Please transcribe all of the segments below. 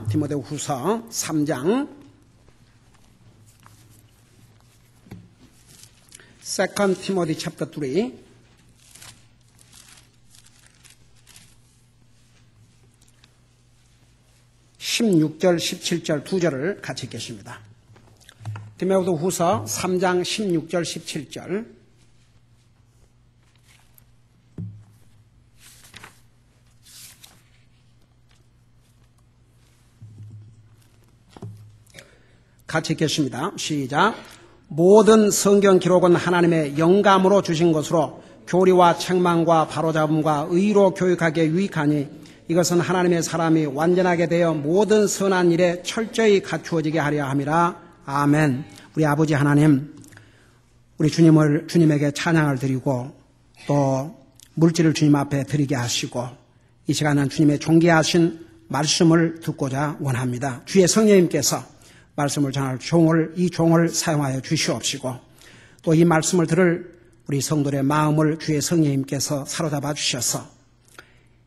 디모데후서 3장 2 Timothy chapter 3 16절, 17절 두 절을 같이 읽겠습니다. 디모데후서 3장 16절, 17절 같이 읽겠습니다. 시작. 모든 성경 기록은 하나님의 영감으로 주신 것으로 교리와 책망과 바로잡음과 의로 교육하기에 유익하니 이것은 하나님의 사람이 완전하게 되어 모든 선한 일에 철저히 갖추어지게 하려 함이라. 아멘. 우리 아버지 하나님, 우리 주님에게 찬양을 드리고 또 물질을 주님 앞에 드리게 하시고 이 시간은 주님의 존귀하신 말씀을 듣고자 원합니다. 주의 성령님께서 말씀을 전할 이 종을 사용하여 주시옵시고 또 이 말씀을 들을 우리 성도들의 마음을 주의 성령님께서 사로잡아 주셔서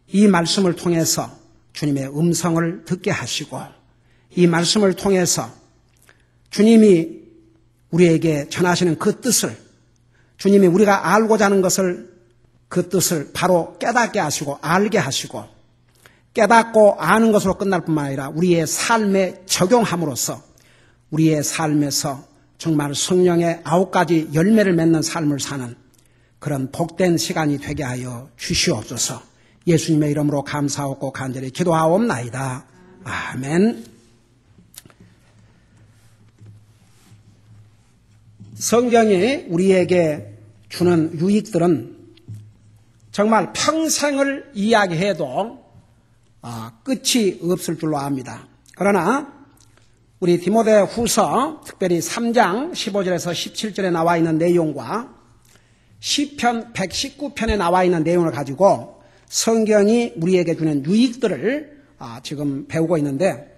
이 말씀을 통해서 주님의 음성을 듣게 하시고 이 말씀을 통해서 주님이 우리에게 전하시는 그 뜻을 주님이 우리가 알고자 하는 것을 그 뜻을 바로 깨닫게 하시고 알게 하시고 깨닫고 아는 것으로 끝날 뿐만 아니라 우리의 삶에 적용함으로써 우리의 삶에서 정말 성령의 9가지 열매를 맺는 삶을 사는 그런 복된 시간이 되게 하여 주시옵소서. 예수님의 이름으로 감사하고 간절히 기도하옵나이다. 아멘. 성경이 우리에게 주는 유익들은 정말 평생을 이야기해도 끝이 없을 줄로 압니다. 그러나 우리 디모데후서 특별히 3장 15절에서 17절에 나와 있는 내용과 시편 119편에 나와 있는 내용을 가지고 성경이 우리에게 주는 유익들을 지금 배우고 있는데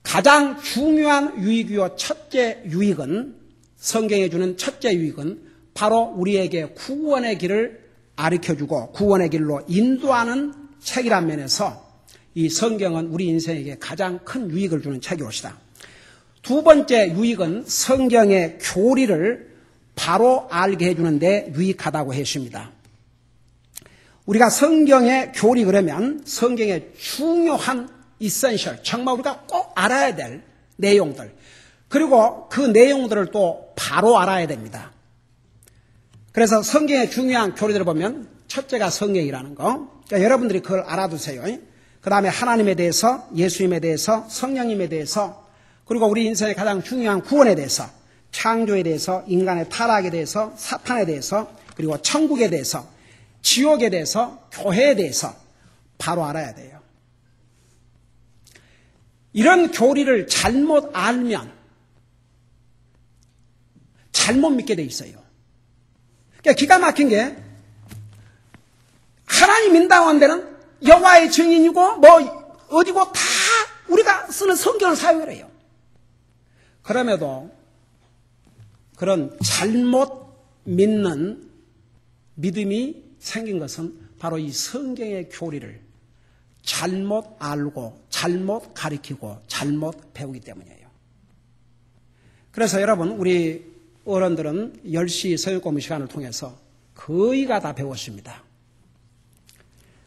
가장 중요한 유익이요 첫째 유익은 성경이 주는 첫째 유익은 바로 우리에게 구원의 길을 가르쳐주고 구원의 길로 인도하는 책이란 면에서 이 성경은 우리 인생에게 가장 큰 유익을 주는 책이옵시다. 두 번째 유익은 성경의 교리를 바로 알게 해주는 데 유익하다고 했습니다. 우리가 성경의 교리 그러면 성경의 중요한 이센셜, 정말 우리가 꼭 알아야 될 내용들 그리고 그 내용들을 또 바로 알아야 됩니다. 그래서 성경의 중요한 교리들을 보면 첫째가 성경이라는 거, 그러니까 여러분들이 그걸 알아두세요. 그 다음에 하나님에 대해서, 예수님에 대해서, 성령님에 대해서, 그리고 우리 인생의 가장 중요한 구원에 대해서, 창조에 대해서, 인간의 타락에 대해서, 사탄에 대해서, 그리고 천국에 대해서, 지옥에 대해서, 교회에 대해서 바로 알아야 돼요. 이런 교리를 잘못 알면 잘못 믿게 돼 있어요. 그러니까 기가 막힌 게 하나님 인당한 데는 여호와의 증인이고 뭐 어디고 다 우리가 쓰는 성경을 사용을 해요. 그럼에도 그런 잘못 믿는 믿음이 생긴 것은 바로 이 성경의 교리를 잘못 알고 잘못 가르치고 잘못 배우기 때문이에요. 그래서 여러분 우리 어른들은 10시 성경 공부 시간을 통해서 거의 다 배웠습니다.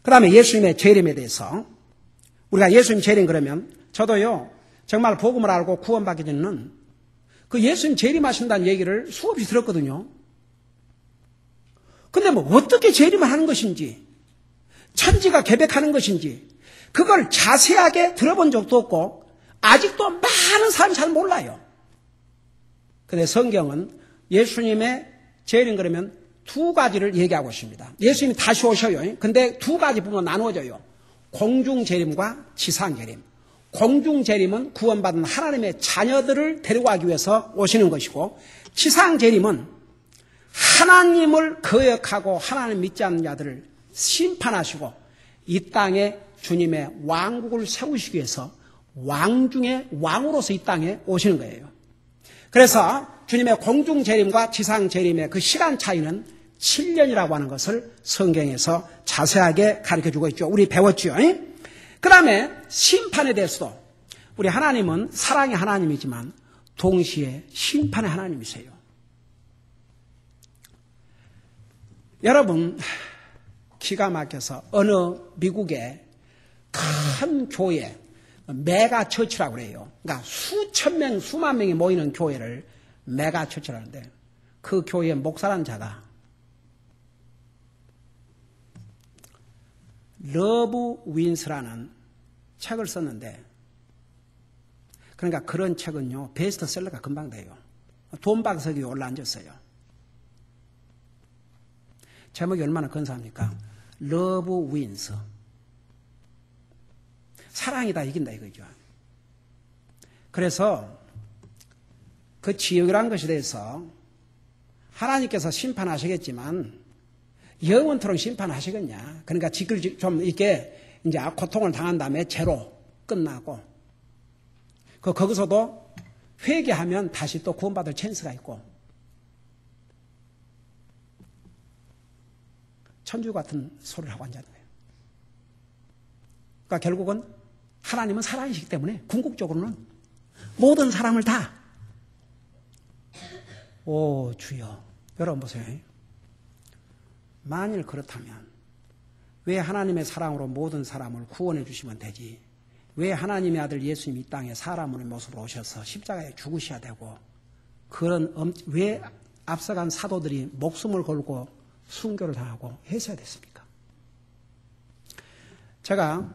그 다음에 예수님의 재림에 대해서 우리가 예수님 재림 그러면 저도요 정말 복음을 알고 구원받기 전에는 그 예수님 재림하신다는 얘기를 수없이 들었거든요. 근데 뭐 어떻게 재림을 하는 것인지 천지가 계획하는 것인지 그걸 자세하게 들어본 적도 없고 아직도 많은 사람이 잘 몰라요. 근데 성경은 예수님의 재림 그러면 두 가지를 얘기하고 있습니다. 예수님이 다시 오셔요. 근데 두 가지 부분으로 나누어져요. 공중재림과 지상재림. 공중재림은 구원받은 하나님의 자녀들을 데려가기 위해서 오시는 것이고 지상재림은 하나님을 거역하고 하나님 믿지 않는 자들을 심판하시고 이 땅에 주님의 왕국을 세우시기 위해서 왕 중에 왕으로서 이 땅에 오시는 거예요. 그래서 주님의 공중재림과 지상재림의 그 시간 차이는 7년이라고 하는 것을 성경에서 자세하게 가르쳐주고 있죠. 우리 배웠죠. 그 다음에 심판에 대해서도 우리 하나님은 사랑의 하나님이지만 동시에 심판의 하나님이세요. 여러분, 기가 막혀서 어느 미국의 큰 교회, 메가 처치라고 그래요. 그러니까 수천 명, 수만 명이 모이는 교회를 메가 처치라는데 그 교회의 목사라는 자가 러브 윈스라는 책을 썼는데, 그러니까 그런 책은요 베스트셀러가 금방 돼요. 돈박석이 올라앉았어요. 제목이 얼마나 근사합니까? 러브 윈스. 사랑이 다 이긴다 이거죠. 그래서 그 지옥이라는 것에 대해서 하나님께서 심판하시겠지만 영원토록 심판하시겠냐. 그러니까 지글 좀 이렇게 이제 고통을 당한 다음에 죄로 끝나고 거기서도 회개하면 다시 또 구원받을 찬스가 있고 천주 같은 소리를 하고 앉았는 거예요. 그러니까 결국은 하나님은 사랑이시기 때문에 궁극적으로는 모든 사람을 다 오 주여. 여러분 보세요. 만일 그렇다면 왜 하나님의 사랑으로 모든 사람을 구원해 주시면 되지? 왜 하나님의 아들 예수님 이 땅에 사람의 모습으로 오셔서 십자가에 죽으셔야 되고 왜 앞서간 사도들이 목숨을 걸고 순교를 당하고 했어야 됐습니까? 제가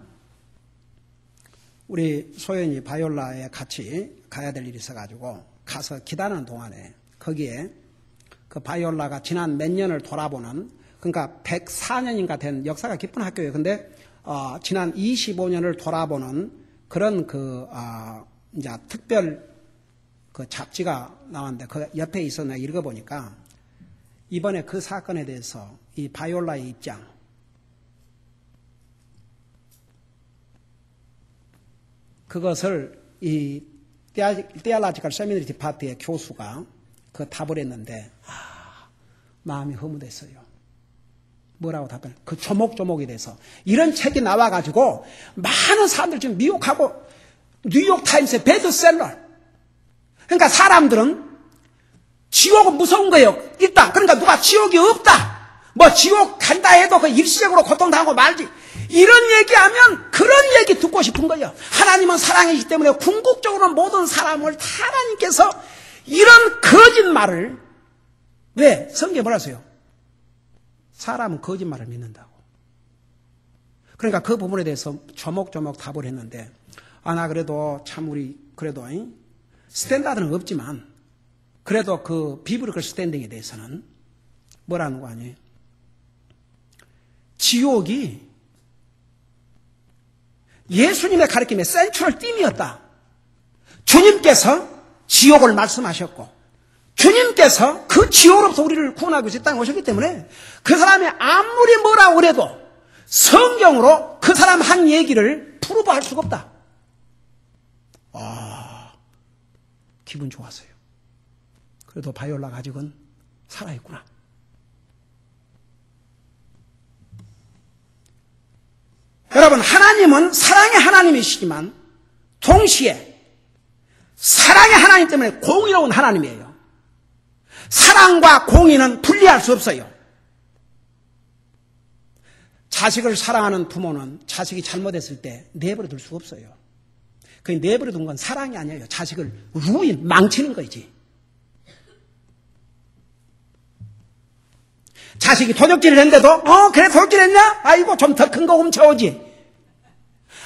우리 소연이 바이올라에 같이 가야 될 일이 있어가지고 가서 기다리는 동안에 거기에 그 바이올라가 지난 몇 년을 돌아보는, 그러니까 104년인가 된 역사가 깊은 학교예요. 근데 지난 25년을 돌아보는 그런 이제 특별 그 잡지가 나왔는데 그 옆에 있어 내가 읽어보니까 이번에 그 사건에 대해서 이 바이올라의 입장, 그것을 이 Theological Seminary Department의 교수가 그 답을 했는데 마음이 허무됐어요. 뭐라고 답변? 그 조목조목에 대해서 이런 책이 나와가지고 많은 사람들 지금 미혹하고 뉴욕타임스의 베스트셀러. 그러니까 사람들은 지옥은 무서운 거예요. 있다. 그러니까 누가 지옥이 없다. 뭐 지옥 간다 해도 그 일시적으로 고통당하고 말지. 이런 얘기하면 그런 얘기 듣고 싶은 거예요. 하나님은 사랑이기 때문에 궁극적으로 모든 사람을 하나님께서 이런 거짓말을, 왜? 성경에 뭐라 했어요? 사람은 거짓말을 믿는다고. 그러니까 그 부분에 대해서 조목조목 답을 했는데, 나 그래도 참 그래도 스탠다드는 없지만 그래도 그 비브리컬 스탠딩에 대해서는 뭐라는 거 아니에요? 지옥이 예수님의 가르침의 센트럴 띠이었다. 주님께서 지옥을 말씀하셨고 주님께서 그 지옥으로부터 우리를 구원하기 위해서 이 땅에 오셨기 때문에 그 사람이 아무리 뭐라고 그래도 성경으로 그 사람 한 얘기를 프루브할 수가 없다. 기분 좋았어요. 그래도 바이올라가 아직은 살아있구나. 여러분, 하나님은 사랑의 하나님이시지만 동시에 사랑의 하나님 때문에 공의로운 하나님이에요. 사랑과 공의는 분리할 수 없어요. 자식을 사랑하는 부모는 자식이 잘못했을 때 내버려 둘 수가 없어요. 그 내버려 둔 건 사랑이 아니에요. 자식을 망치는 거지. 자식이 도적질을 했는데도 그래 도적질했냐? 아이고 좀 더 큰 거 훔쳐오지.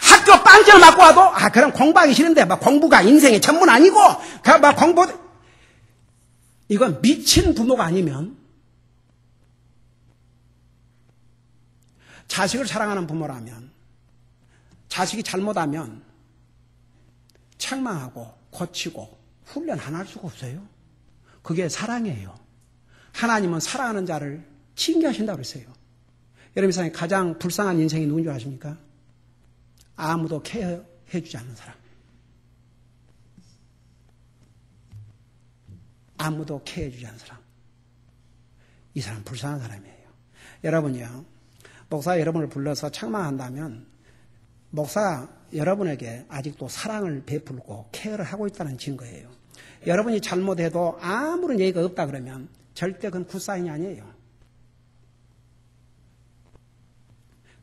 학교 빵점을 맞고 와도 그럼 공부하기 싫은데 막 공부가 인생의 전문 아니고 막 공부, 이건 미친 부모가 아니면, 자식을 사랑하는 부모라면 자식이 잘못하면 책망하고 고치고 훈련 하나 할 수가 없어요. 그게 사랑이에요. 하나님은 사랑하는 자를 징계하신다고 그랬어요. 여러분, 세상에 가장 불쌍한 인생이 누군지 아십니까? 아무도 케어해주지 않는 사람. 아무도 케어해주지 않는 사람. 이 사람 불쌍한 사람이에요. 여러분이요, 목사 여러분을 불러서 책망한다면 목사가 여러분에게 아직도 사랑을 베풀고 케어를 하고 있다는 증거예요. 여러분이 잘못해도 아무런 예의가 없다 그러면 절대 그건 굿사인이 아니에요.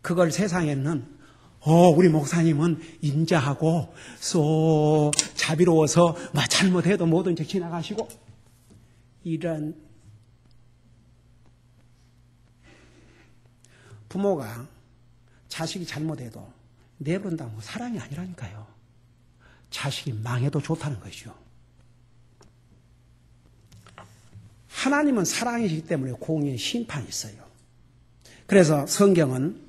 그걸 세상에는 우리 목사님은 인자하고 쏘 자비로워서 잘못해도 뭐든지 지나가시고 이런 부모가 자식이 잘못해도 내버린다면 사랑이 아니라니까요. 자식이 망해도 좋다는 것이죠. 하나님은 사랑이시기 때문에 공의의 심판이 있어요. 그래서 성경은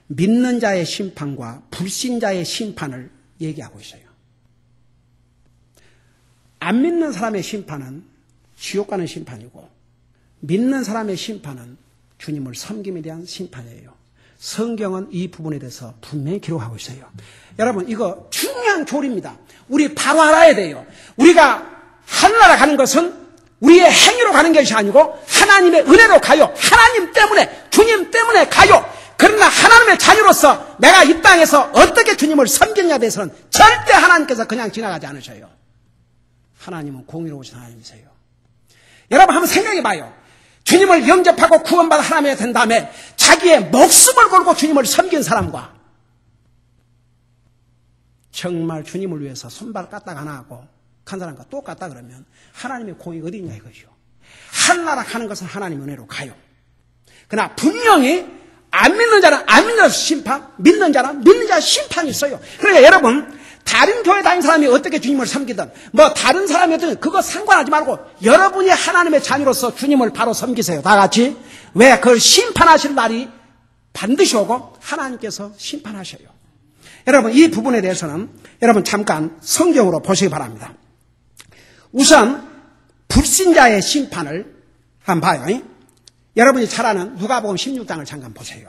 믿는 자의 심판과 불신자의 심판을 얘기하고 있어요. 안 믿는 사람의 심판은 지옥 가는 심판이고 믿는 사람의 심판은 주님을 섬김에 대한 심판이에요. 성경은 이 부분에 대해서 분명히 기록하고 있어요. 여러분 이거 중요한 교리입니다. 우리 바로 알아야 돼요. 우리가 하늘나라 가는 것은 우리의 행위로 가는 것이 아니고 하나님의 은혜로 가요. 하나님 때문에 주님 때문에 가요. 그러나 하나님의 자녀로서 내가 이 땅에서 어떻게 주님을 섬기느냐에 대해서는 절대 하나님께서 그냥 지나가지 않으셔요. 하나님은 공의로우신 하나님이세요. 여러분 한번 생각해 봐요. 주님을 영접하고 구원받아 하나님이 된 다음에 자기의 목숨을 걸고 주님을 섬긴 사람과 정말 주님을 위해서 손발 까딱 하나 하고 간 사람과 똑같다 그러면 하나님의 공의가 어디 있냐 이거죠. 하늘나라 가는 것은 하나님의 은혜로 가요. 그러나 분명히 안 믿는 자는 안 믿는 자 심판, 믿는 자는 믿는 자 심판이 있어요. 그러니까 여러분 다른 교회 다닌 사람이 어떻게 주님을 섬기든 다른 사람이든 그거 상관하지 말고 여러분이 하나님의 자녀로서 주님을 바로 섬기세요. 다 같이. 왜? 그걸 심판하실 날이 반드시 오고 하나님께서 심판하셔요. 여러분 이 부분에 대해서는 여러분 잠깐 성경으로 보시기 바랍니다. 우선 불신자의 심판을 한번 봐요. 여러분이 잘 아는 누가복음 16장을 잠깐 보세요.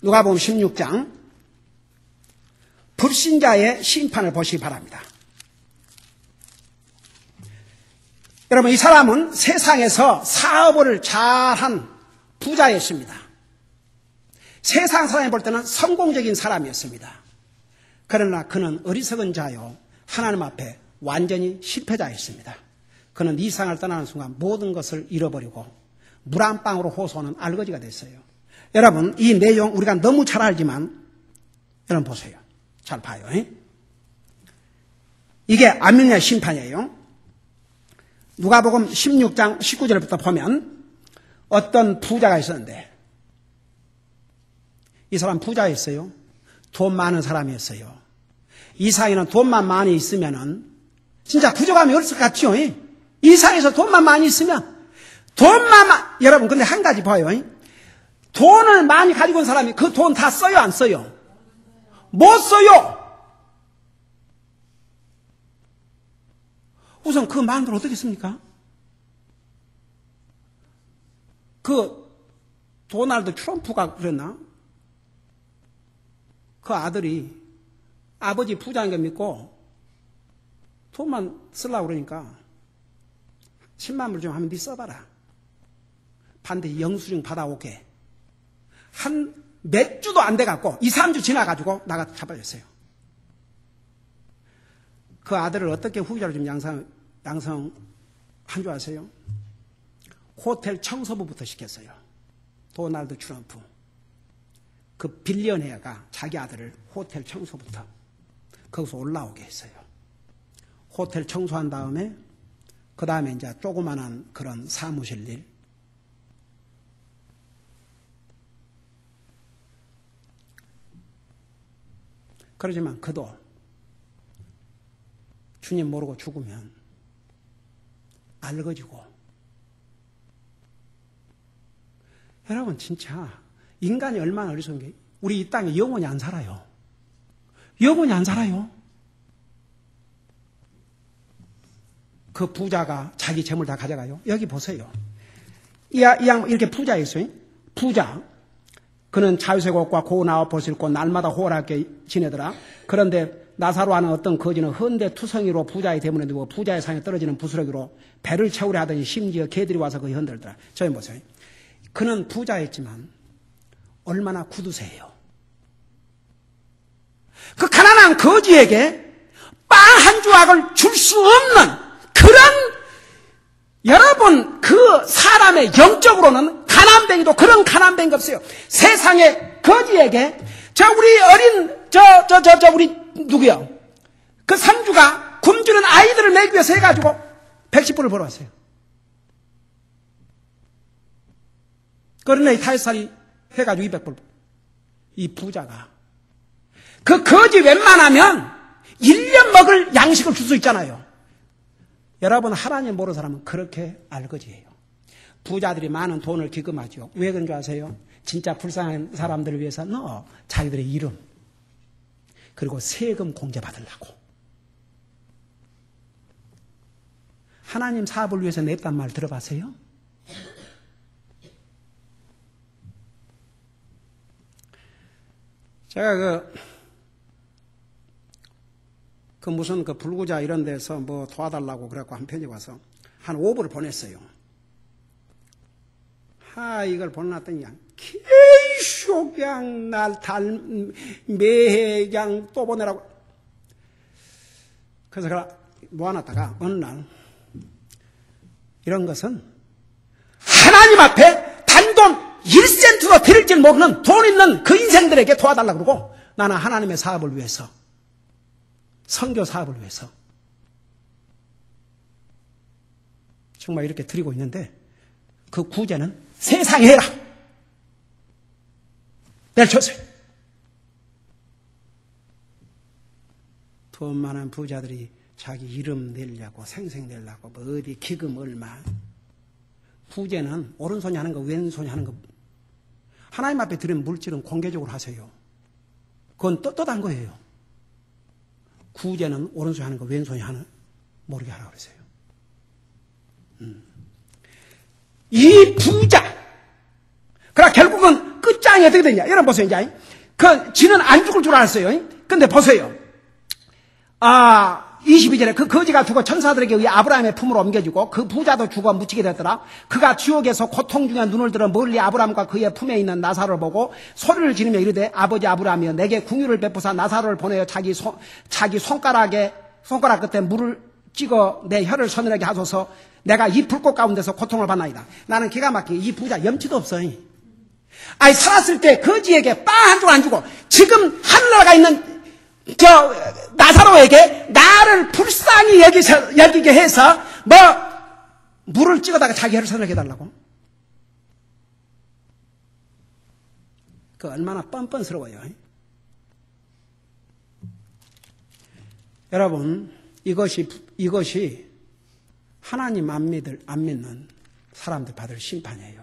누가복음 16장 불신자의 심판을 보시기 바랍니다. 여러분 이 사람은 세상에서 사업을 잘한 부자였습니다. 세상 사람이 볼 때는 성공적인 사람이었습니다. 그러나 그는 어리석은 자요 하나님 앞에 완전히 실패자였습니다. 그는 이 세상을 떠나는 순간 모든 것을 잃어버리고 물 한 방으로 호소하는 알거지가 됐어요. 여러분 이 내용 우리가 너무 잘 알지만 여러분 보세요. 잘 봐요. 이게 안 믿는 심판이에요. 누가복음 16장 19절부터 보면 어떤 부자가 있었는데 이 사람 부자였어요. 돈 많은 사람이었어요. 이 사회는 돈만 많이 있으면은 진짜 부족함이 없을 것 같죠? 이 사회에서 돈만 많이 있으면 여러분 근데 한 가지 봐요. 돈을 많이 가지고 온 사람이 그 돈 다 써요 안 써요? 못 써요. 우선 그 많은 돈 어떻게 씁니까? 그 도널드 트럼프가 그랬나? 그 아들이 아버지 부자인 거 믿고 돈만 쓰려고 그러니까 10만 불 좀 하면 네 써봐라. 반드시 영수증 받아오게. 한 몇 주도 안 돼갖고 2, 3주 지나가지고 나가 잡아줬어요. 그 아들을 어떻게 후기자로 좀 양성한 줄 아세요? 호텔 청소부부터 시켰어요. 도널드 트럼프. 그 빌리언웨어가 자기 아들을 호텔 청소부터 거기서 올라오게 했어요. 호텔 청소한 다음에 그 다음에 이제 조그만한 그런 사무실 일. 그러지만 그도 주님 모르고 죽으면 알거지고. 여러분 진짜 인간이 얼마나 어리석은 게 우리 이 땅에 영원히 안 살아요. 영원히 안 살아요. 그 부자가 자기 재물 다 가져가요. 여기 보세요. 이 양 이렇게 부자였어요. 부자. 그는 자유색 옷과 고운 아웃옷을 입고 날마다 호락하게 지내더라. 그런데 나사로 하는 어떤 거지는 헌데 투성이로 부자의 대문에 두고 부자의 상에 떨어지는 부스러기로 배를 채우려 하더니 심지어 개들이 와서 거기 흔들더라. 저기 보세요. 그는 부자였지만 얼마나 구두쇠예요. 그 가난한 거지에게 빵 한 조각을 줄 수 없는 그런, 여러분, 그 사람의 영적으로는 가난뱅이도 그런 가난뱅이가 없어요. 세상의 거지에게, 우리 어린, 우리 누구요? 그 삼주가 굶주는 아이들을 먹이기 위해서 해가지고 110불을 벌어왔어요. 그러네, 다이살이 해가지고 200불. 이 부자가. 그 거지 웬만하면 1년 먹을 양식을 줄 수 있잖아요. 여러분, 하나님 모르는 사람은 그렇게 알거지예요. 부자들이 많은 돈을 기금하죠. 왜 그런 줄 아세요? 진짜 불쌍한 사람들을 위해서 자기들의 이름, 그리고 세금 공제받으려고. 하나님 사업을 위해서 냈단 말 들어봤어요? 제가 무슨 불구자 이런 데서 뭐 도와달라고 그래갖고 한 편지 와서 한 5불을 보냈어요. 이걸 보내놨더니 계속 그냥 매해 그냥 또 보내라고. 그래서 그걸 모아놨다가 어느 날, 이런 것은 하나님 앞에 단돈 1센트도 드릴 줄 모르는 돈 있는 그 인생들에게 도와달라고 그러고, 나는 하나님의 사업을 위해서, 선교 사업을 위해서 정말 이렇게 드리고 있는데, 그 구제는 세상에 해라. 내일 줬어요. 돈 많은 부자들이 자기 이름 내려고 생생 내려고 뭐 어디 기금 얼마. 구제는 오른손이 하는 거 왼손이 하는 거. 하나님 앞에 드린 물질은 공개적으로 하세요. 그건 떳떳한 거예요. 구제는 오른손이 하는 거 왼손이 하는 모르게 하라고 그랬어요. 이 부자, 그러나 결국은 끝장이 어떻게 되냐? 여러분 보세요. 이제 지는 안 죽을 줄 알았어요. 근데 보세요. 22절에 그 거지가 죽어 천사들에게 의해 아브라함의 품으로 옮겨지고, 그 부자도 죽어 묻히게 됐더라. 그가 지옥에서 고통 중에 눈을 들어 멀리 아브라함과 그의 품에 있는 나사로를 보고 소리를 지르며 이르되, 아버지 아브라함이여, 내게 궁유를 베푸사 나사로를 보내어 자기 손가락 끝에 물을 찍어 내 혀를 서늘하게 하소서. 내가 이 불꽃 가운데서 고통을 받나이다. 나는 기가 막히게 이 부자 염치도 없어. 살았을 때 거지에게 빵 한 줄 안 주고, 지금 하늘나라가 있는 나사로에게 나를 불쌍히 여기게 해서 물을 찍어다가 자기 혀를 서늘하게 해달라고. 얼마나 뻔뻔스러워요. 여러분, 이것이 하나님 안 믿는 사람들 받을 심판이에요.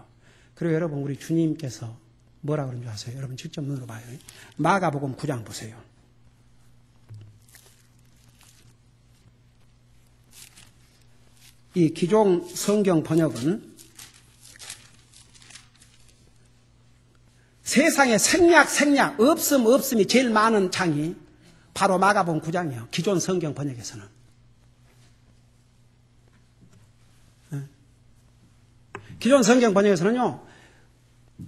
그리고 여러분, 우리 주님께서 뭐라 그런 줄 아세요? 여러분 직접 눈으로 봐요. 마가복음 9장 보세요. 이 기존 성경 번역은 세상에 생략, 없음이 제일 많은 장이 바로 마가복음 9장이에요. 기존 성경 번역에서는. 기존 성경 번역에서는요,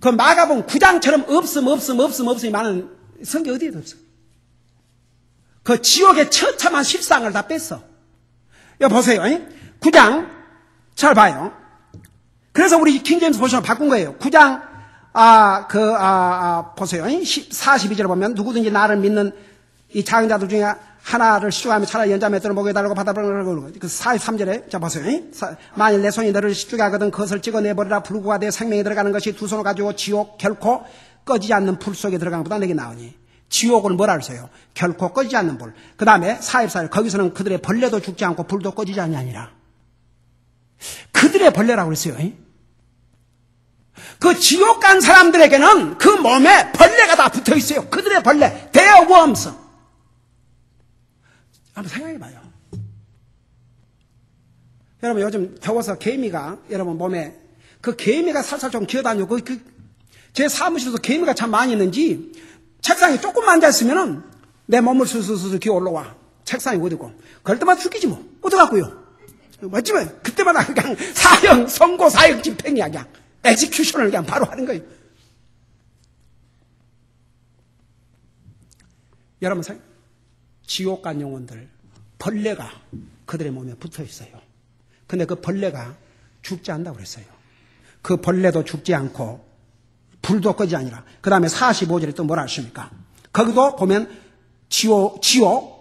그 마가복음 9장처럼 없음이 많은 성경 어디에도 없어. 그 지옥의 처참한 실상을 다 뺐어. 여기 보세요. 9장, 잘 봐요. 그래서 우리 킹제임스 버전을 바꾼 거예요. 9장, 보세요. 42절에 보면, 누구든지 나를 믿는 이 작은 자들 중에 하나를 시주하며 차라리 연자매 들어 먹여달라고 받아보라고. 그 43절에, 자, 보세요. 만일 내 손이 너를 시주게 하거든 그것을 찍어내버리라. 불구가 내 생명에 들어가는 것이 두 손을 가지고 지옥 결코 꺼지지 않는 불 속에 들어가는 것보다 내게 나으니. 지옥을 뭐라 그러세요? 결코 꺼지지 않는 불. 그 다음에 44절, 거기서는 그들의 벌레도 죽지 않고 불도 꺼지지 않냐니라. 그들의 벌레라고 그랬어요. 그 지옥 간 사람들에게는 그 몸에 벌레가 다 붙어 있어요. 그들의 벌레, their worms. 한번 생각해 봐요. 여러분, 요즘 더워서 개미가 여러분 몸에, 그 개미가 살살 좀 기어다니고, 제 사무실에서 개미가 참 많이 있는지 책상에 조금만 앉아있으면은 내 몸을 스스스 기어 올라와. 책상에 어디고. 그럴 때마다 죽이지 뭐. 어떡하고요. 맞지만 그때마다 그냥 선고 사형 집행이야. 그냥 에지큐션을 그냥 바로 하는 거예요. 여러분 지옥 간 영혼들, 벌레가 그들의 몸에 붙어 있어요. 근데 그 벌레가 죽지 않는다고 그랬어요. 그 벌레도 죽지 않고 불도 꺼지지 아니라. 그 다음에 45절에 또 뭐라 하십니까? 거기도 보면 지옥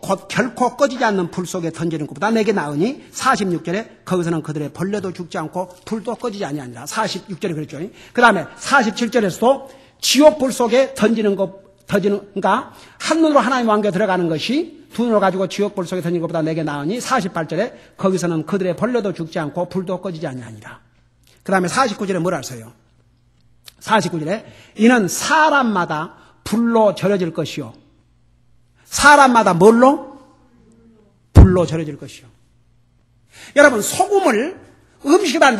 곧 결코 꺼지지 않는 불 속에 던지는 것보다 내게 나으니 46절에 거기서는 그들의 벌레도 죽지 않고 불도 꺼지지 아니하니라. 46절에 그랬죠. 그 다음에 47절에서도 지옥 불 속에 그러니까 한눈으로 하나님 왕국에 들어가는 것이 두 눈을 가지고 지옥 불 속에 던지는 것보다 내게 나으니 48절에 거기서는 그들의 벌레도 죽지 않고 불도 꺼지지 아니하니라. 그 다음에 49절에 뭐라 하세요? 49절에 이는 사람마다 불로 절여질 것이요. 사람마다 뭘로? 불로 절여질 것이요. 여러분, 소금을 음식에다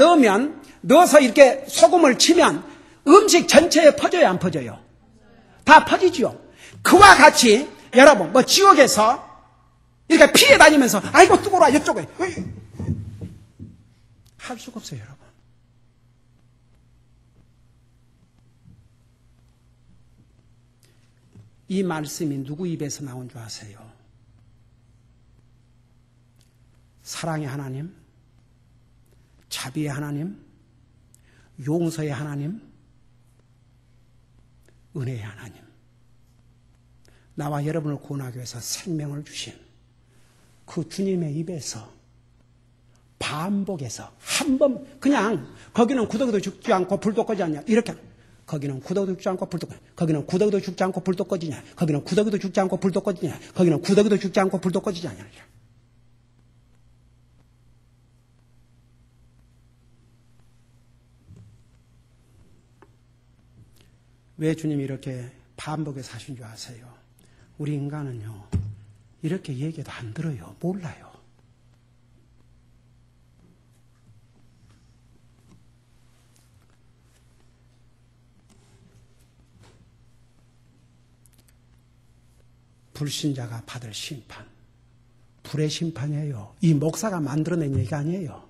넣어서 이렇게 소금을 치면 음식 전체에 퍼져요, 안 퍼져요? 다 퍼지죠. 그와 같이 여러분, 지옥에서 이렇게 피해 다니면서 아이고 뜨거워라 이쪽에 할 수가 없어요, 여러분. 이 말씀이 누구 입에서 나온 줄 아세요? 사랑의 하나님, 자비의 하나님, 용서의 하나님, 은혜의 하나님, 나와 여러분을 구원하기 위해서 생명을 주신 그 주님의 입에서 반복해서 한 번 그냥 거기는 구더기도 죽지 않고 불도 꺼지지 않냐 이렇게 거기는 구더기도 죽지 않고 불도 꺼지냐 거기는 구더기도 죽지 않고 불도 꺼지냐 거기는 구더기도 죽지 않고 불도 꺼지냐 거기는 구더기도 죽지 않고 불도 꺼지지 않냐. 왜 주님이 이렇게 반복해서 하신 줄 아세요? 우리 인간은요 이렇게 얘기도 안 들어요. 몰라요. 불신자가 받을 심판, 불의 심판이에요. 이 목사가 만들어낸 얘기가 아니에요.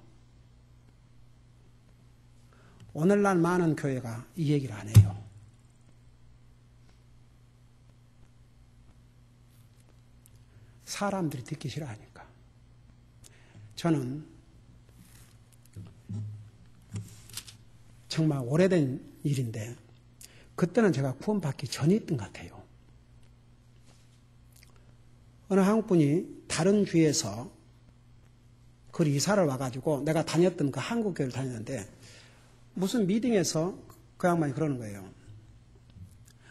오늘날 많은 교회가 이 얘기를 안 해요. 사람들이 듣기 싫어하니까. 저는 정말 오래된 일인데 그때는 제가 구원받기 전이었던 것 같아요. 어느 한국분이 다른 주에서 그 이사를 와가지고 내가 다녔던 그 한국교회를 다녔는데 무슨 미팅에서 그 양반이 그러는 거예요.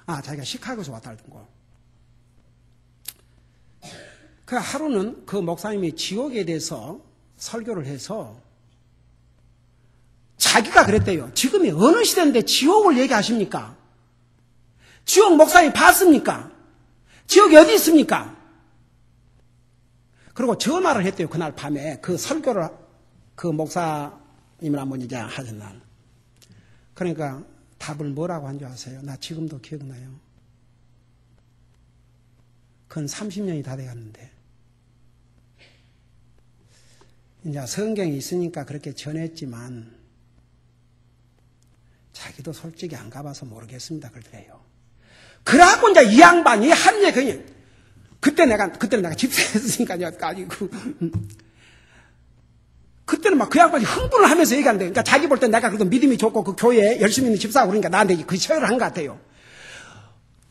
자기가 시카고에서 왔다 하던 거. 그 하루는 그 목사님이 지옥에 대해서 설교를 해서 자기가 그랬대요. 지금이 어느 시대인데 지옥을 얘기하십니까? 지옥 목사님 봤습니까? 지옥이 어디 있습니까? 그리고 전화를 했대요. 그날 밤에 그 설교를 그 목사님을 한번 이제 하셨나. 그러니까 답을 뭐라고 한 줄 아세요? 나 지금도 기억나요. 그건 30년이 다 돼갔는데 이제 성경이 있으니까 그렇게 전했지만 자기도 솔직히 안 가봐서 모르겠습니다. 그러더래요. 그래갖고 이제 이 양반이 한 얘기 그때는 내가 집사했으니까요. 그때는 막 그 양반이 흥분을 하면서 얘기하는데, 그러니까 자기 볼 때 내가 그래도 믿음이 좋고 그 교회에 열심히 있는 집사하고 그러니까 나한테 그 시험을 한 것 같아요.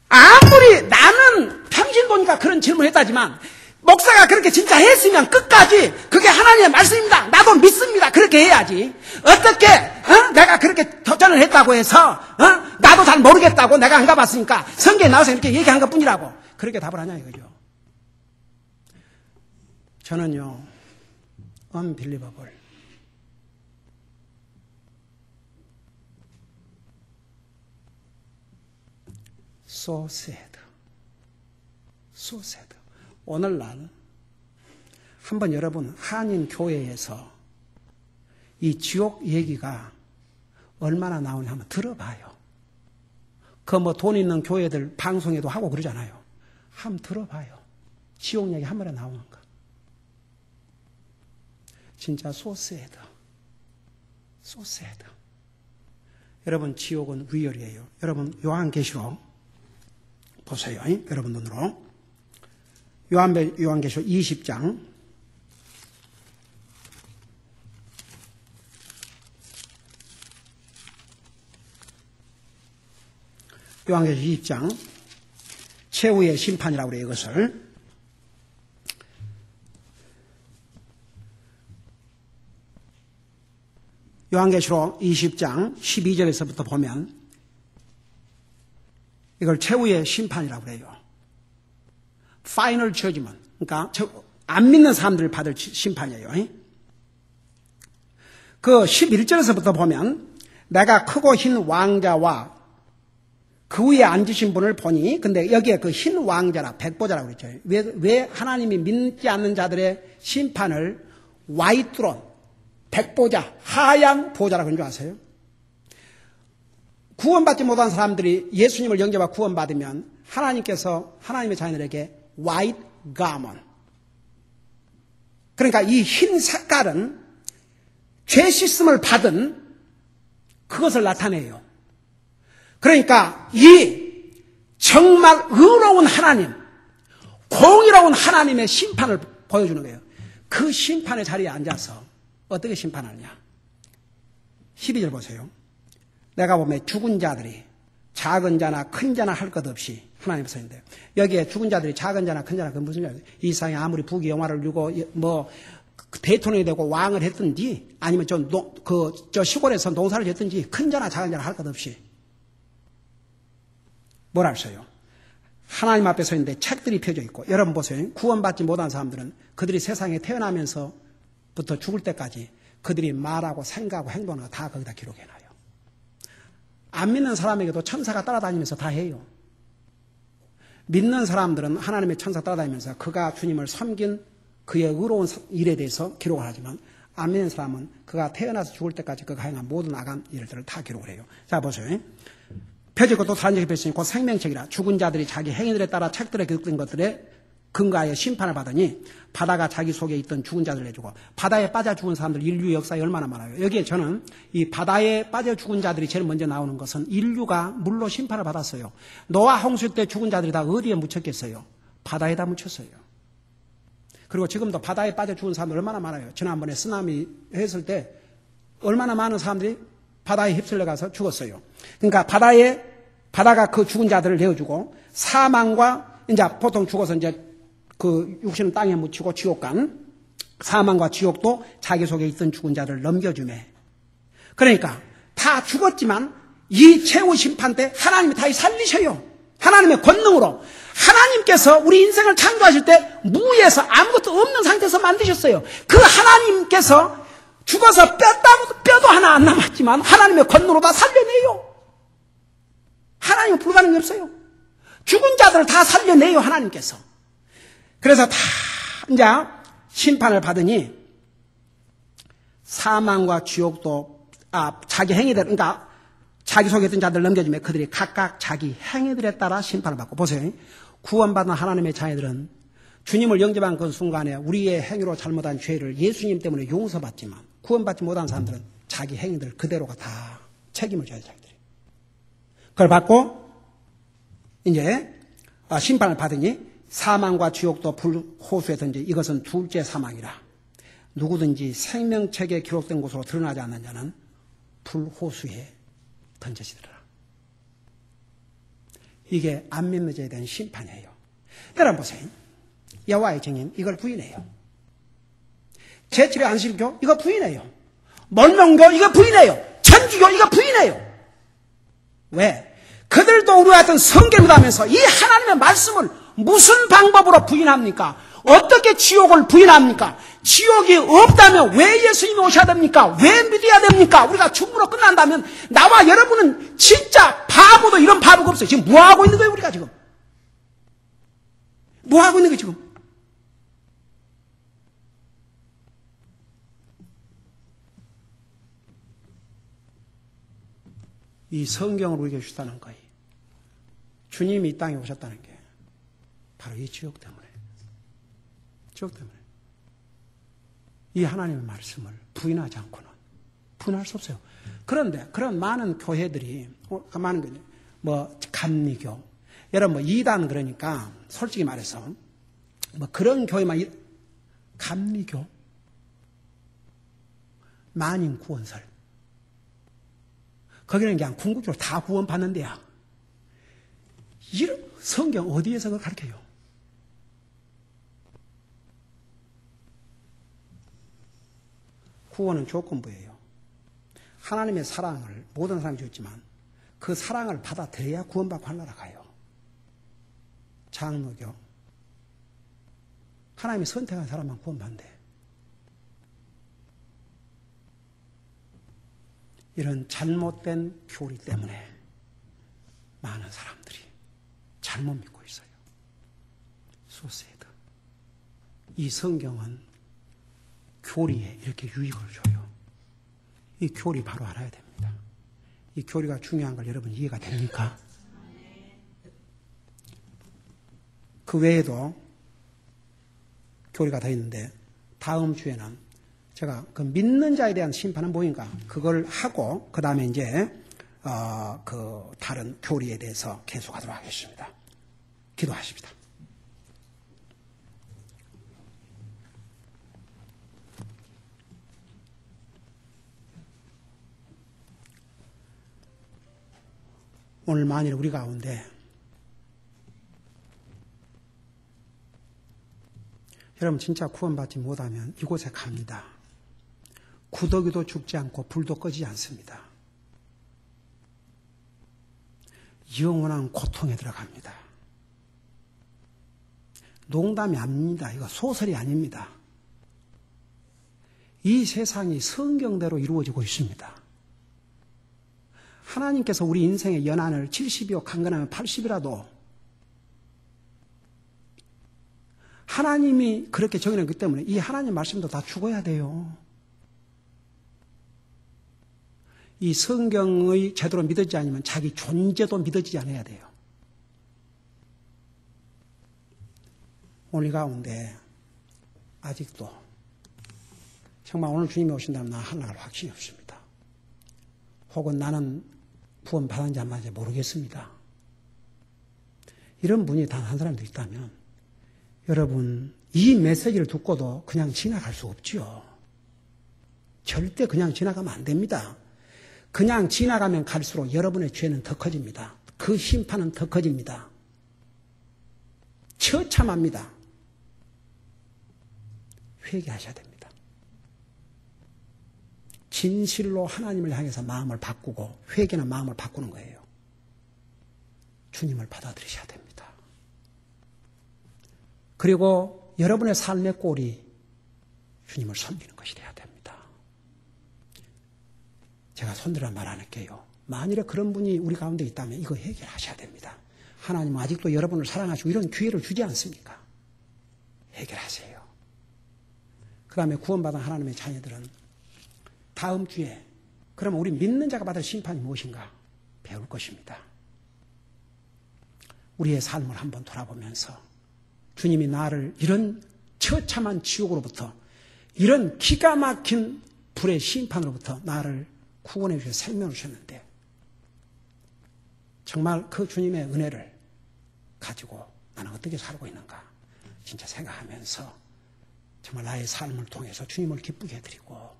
아무리 나는 평신 보니까 그런 질문을 했다지만, 목사가 그렇게 진짜 했으면 끝까지 그게 하나님의 말씀입니다. 나도 믿습니다. 그렇게 해야지. 어떻게, 내가 그렇게 도전을 했다고 해서, 나도 잘 모르겠다고 내가 안 가봤으니까 성경에 나와서 이렇게 얘기한 것 뿐이라고. 그렇게 답을 하냐 이거죠. 저는요, unbelievable. So sad. So sad. 오늘날 한번 여러분 한인 교회에서 이 지옥 얘기가 얼마나 나오냐 한번 들어봐요. 그 뭐 돈 있는 교회들 방송에도 하고 그러잖아요. 한번 들어봐요. 지옥 얘기 한 번에 나오는가. 진짜 so sad. So sad. 여러분 지옥은 리얼이에요. 여러분 요한계시록 보세요. 여러분 눈으로. 요한계시록 20장. 요한계시록 20장. 최후의 심판이라고 그래요, 이것을. 요한계시록 20장 12절에서부터 보면 이걸 최후의 심판이라고 그래요. Final Judgment. 그러니까 안 믿는 사람들을 받을 심판이에요. 그 11절에서부터 보면 내가 크고 흰 왕자와 그 위에 앉으신 분을 보니, 근데 여기에 그 흰 왕자라, 백보자라고 그랬죠. 왜 하나님이 믿지 않는 자들의 심판을 화이트 트론, 백보자, 하얀 보좌라고 그런 줄 아세요? 구원받지 못한 사람들이 예수님을 영접하고 구원받으면 하나님께서 하나님의 자녀들에게 white garment. 그러니까 이 흰 색깔은 죄 씻음을 받은 그것을 나타내요. 그러니까 이 정말 의로운 하나님, 공의로운 하나님의 심판을 보여주는 거예요. 그 심판의 자리에 앉아서 어떻게 심판하느냐. 12절 보세요. 내가 보면 죽은 자들이 작은 자나 큰 자나 할 것 없이 하나님 서인데요. 여기에 죽은 자들이 작은 자나 큰 자나 그건 무슨 말이에요? 이 세상에 아무리 부귀 영화를 누고 대통령이 되고 왕을 했든지 아니면 저 시골에서 농사를 짓든지 큰 자나 작은 자나 할 것 없이 뭐라 했어요? 하나님 앞에 서 있는데 책들이 펴져 있고, 여러분 보세요. 구원받지 못한 사람들은 그들이 세상에 태어나면서부터 죽을 때까지 그들이 말하고 생각하고 행동하는 거 다 거기다 기록해놔요. 안 믿는 사람에게도 천사가 따라다니면서 다 해요. 믿는 사람들은 하나님의 천사 따라다니면서 그가 주님을 섬긴 그의 의로운 일에 대해서 기록을 하지만, 안 믿는 사람은 그가 태어나서 죽을 때까지 그가 행한 모든 악한 일들을 다 기록을 해요. 자, 보세요. 펴지고 또 다른 적이 펴졌으니 곧 생명책이라. 죽은 자들이 자기 행위들에 따라 책들에 기록된 것들에 근거하여 심판을 받으니 바다가 자기 속에 있던 죽은 자들을 내주고, 바다에 빠져 죽은 사람들 인류 역사에 얼마나 많아요. 여기에 저는 이 바다에 빠져 죽은 자들이 제일 먼저 나오는 것은 인류가 물로 심판을 받았어요. 노아 홍수 때 죽은 자들이 다 어디에 묻혔겠어요? 바다에다 묻혔어요. 그리고 지금도 바다에 빠져 죽은 사람들 얼마나 많아요. 지난번에 쓰나미 했을 때 얼마나 많은 사람들이 바다에 휩쓸려 가서 죽었어요. 그러니까 바다가 그 죽은 자들을 내어주고, 사망과 이제 보통 죽어서 이제 그 육신은 땅에 묻히고 지옥 간 사망과 지옥도 자기 속에 있던 죽은 자를 넘겨주매. 그러니까 다 죽었지만 이 최후 심판 때 하나님이 다시 살리셔요. 하나님의 권능으로. 하나님께서 우리 인생을 창조하실 때 무에서 아무것도 없는 상태에서 만드셨어요. 그 하나님께서 죽어서 뼈도 하나 안 남았지만 하나님의 권능으로 다 살려내요. 하나님은 불가능이 없어요. 죽은 자들을 다 살려내요, 하나님께서. 그래서 다 이제 심판을 받으니 사망과 지옥도 자기 행위들, 그러니까 자기 속에 있던 자들을 넘겨주며 그들이 각각 자기 행위들에 따라 심판을 받고. 보세요. 구원받은 하나님의 자녀들은 주님을 영접한 그 순간에 우리의 행위로 잘못한 죄를 예수님 때문에 용서받지만, 구원받지 못한 사람들은 자기 행위들 그대로가 다 책임을 져야 자기들이. 그걸 받고 이제 심판을 받으니 사망과 지옥도 불호수에 던지, 이것은 둘째 사망이라. 누구든지 생명책에 기록된 곳으로 드러나지 않는 자는 불호수에 던져지더라. 이게 안 믿는 자에 대한 심판이에요. 여러분 보세요. 여호와의 증인 이걸 부인해요. 제7의 안식교 이거 부인해요. mormon교 이거 부인해요. 천주교 이거 부인해요. 왜? 그들도 우리와 같은 성경을 하면서 이 하나님의 말씀을 무슨 방법으로 부인합니까? 어떻게 지옥을 부인합니까? 지옥이 없다면 왜 예수님이 오셔야 됩니까? 왜 믿어야 됩니까? 우리가 죽음으로 끝난다면 나와 여러분은 진짜 바보도 이런 바보가 없어요. 지금 뭐하고 있는 거예요, 우리가 지금? 뭐하고 있는 거예요, 지금? 이 성경을 우리에게 주셨다는 거예요. 주님이 이 땅에 오셨다는 게 바로 이 지옥 때문에. 지옥 때문에. 이 하나님의 말씀을 부인하지 않고는 부인할 수 없어요. 그런데 그런 많은 교회들이, 많은 교회, 감리교, 여러분 이단 그러니까 솔직히 말해서 뭐 그런 교회만 감리교, 만인 구원설, 거기는 그냥 궁극적으로 다 구원받는 데야. 이런 성경 어디에서 그걸 가르쳐요? 구원은 조건부예요. 하나님의 사랑을 모든 사람이 줬지만 그 사랑을 받아들여야 구원받고 하늘나라 가요. 장로교, 하나님이 선택한 사람만 구원받는데, 이런 잘못된 교리 때문에 많은 사람들이 잘못 믿고 있어요. 소세드. 이 성경은 교리에 이렇게 유익을 줘요. 이 교리 바로 알아야 됩니다. 이 교리가 중요한 걸 여러분 이해가 됩니까? 그 외에도 교리가 더 있는데, 다음 주에는 제가 그 믿는 자에 대한 심판은 뭐인가 그걸 하고 그 다음에 이제 그 다른 교리에 대해서 계속하도록 하겠습니다. 기도하십니다. 오늘 만일 우리 가운데 여러분 진짜 구원받지 못하면 이곳에 갑니다. 구더기도 죽지 않고 불도 꺼지지 않습니다. 영원한 고통에 들어갑니다. 농담이 아닙니다. 이거 소설이 아닙니다. 이 세상이 성경대로 이루어지고 있습니다. 하나님께서 우리 인생의 연한을 70이요 강건하면 80이라도 하나님이 그렇게 정해놨기 때문에 이 하나님 말씀도 다 죽어야 돼요. 이 성경의 제대로 믿어지지 않으면 자기 존재도 믿어지지 않아야 돼요. 오늘 가운데 아직도 정말 오늘 주님이 오신다면 나 하나갈 확신이 없습니다. 혹은 나는 구원 받았는지 안 받았는지 모르겠습니다. 이런 분이 단 한 사람도 있다면 여러분 이 메시지를 듣고도 그냥 지나갈 수 없지요. 절대 그냥 지나가면 안 됩니다. 그냥 지나가면 갈수록 여러분의 죄는 더 커집니다. 그 심판은 더 커집니다. 처참합니다. 회개하셔야 됩니다. 진실로 하나님을 향해서 마음을 바꾸고 회개는 마음을 바꾸는 거예요. 주님을 받아들이셔야 됩니다. 그리고 여러분의 삶의 꼴이 주님을 섬기는 것이 돼야 됩니다. 제가 손들어 말 안 할게요. 만일에 그런 분이 우리 가운데 있다면 이거 해결하셔야 됩니다. 하나님은 아직도 여러분을 사랑하시고 이런 기회를 주지 않습니까? 해결하세요. 그 다음에 구원받은 하나님의 자녀들은 다음 주에 그러면 우리 믿는 자가 받을 심판이 무엇인가 배울 것입니다. 우리의 삶을 한번 돌아보면서 주님이 나를 이런 처참한 지옥으로부터 이런 기가 막힌 불의 심판으로부터 나를 구원해 주셔서 생명을 주셨는데 정말 그 주님의 은혜를 가지고 나는 어떻게 살고 있는가 진짜 생각하면서 정말 나의 삶을 통해서 주님을 기쁘게 해드리고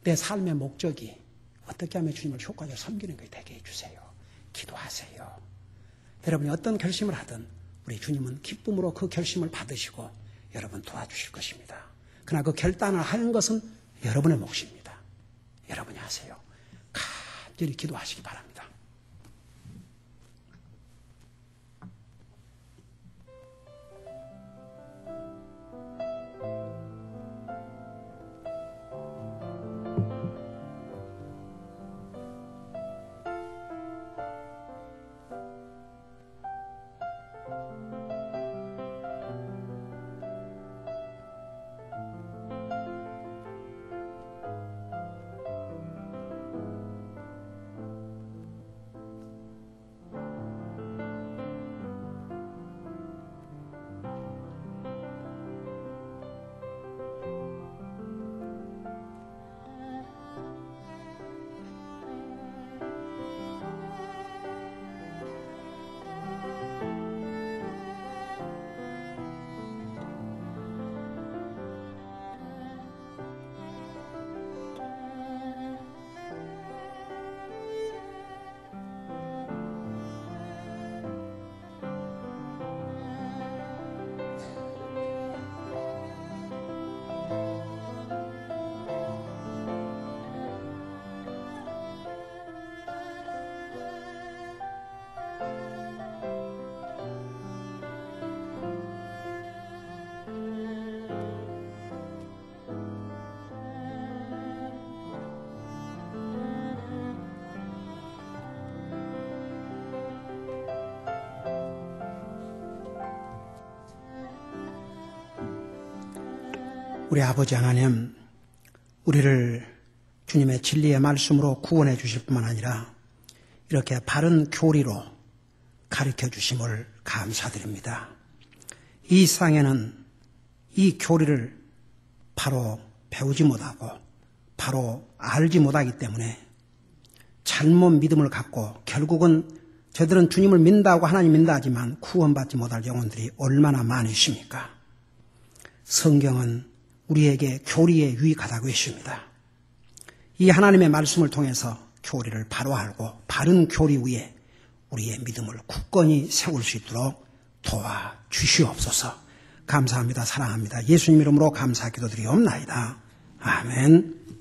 내 삶의 목적이 어떻게 하면 주님을 효과적으로 섬기는 것이 되게 해주세요. 기도하세요. 여러분이 어떤 결심을 하든 우리 주님은 기쁨으로 그 결심을 받으시고 여러분 도와주실 것입니다. 그러나 그 결단을 하는 것은 여러분의 몫입니다. 여러분이 하세요. 간절히 기도하시기 바랍니다. 우리 아버지 하나님, 우리를 주님의 진리의 말씀으로 구원해 주실 뿐만 아니라 이렇게 바른 교리로 가르쳐 주심을 감사드립니다. 이 세상에는 이 교리를 바로 배우지 못하고 바로 알지 못하기 때문에 잘못 믿음을 갖고 결국은 저들은 주님을 믿는다고 하나님 믿는다 하지만 구원받지 못할 영혼들이 얼마나 많으십니까? 성경은 우리에게 교리에 유익하다고 했습니다. 이 하나님의 말씀을 통해서 교리를 바로 알고 바른 교리 위에 우리의 믿음을 굳건히 세울 수 있도록 도와주시옵소서. 감사합니다. 사랑합니다. 예수님 이름으로 감사 기도드리옵나이다. 아멘.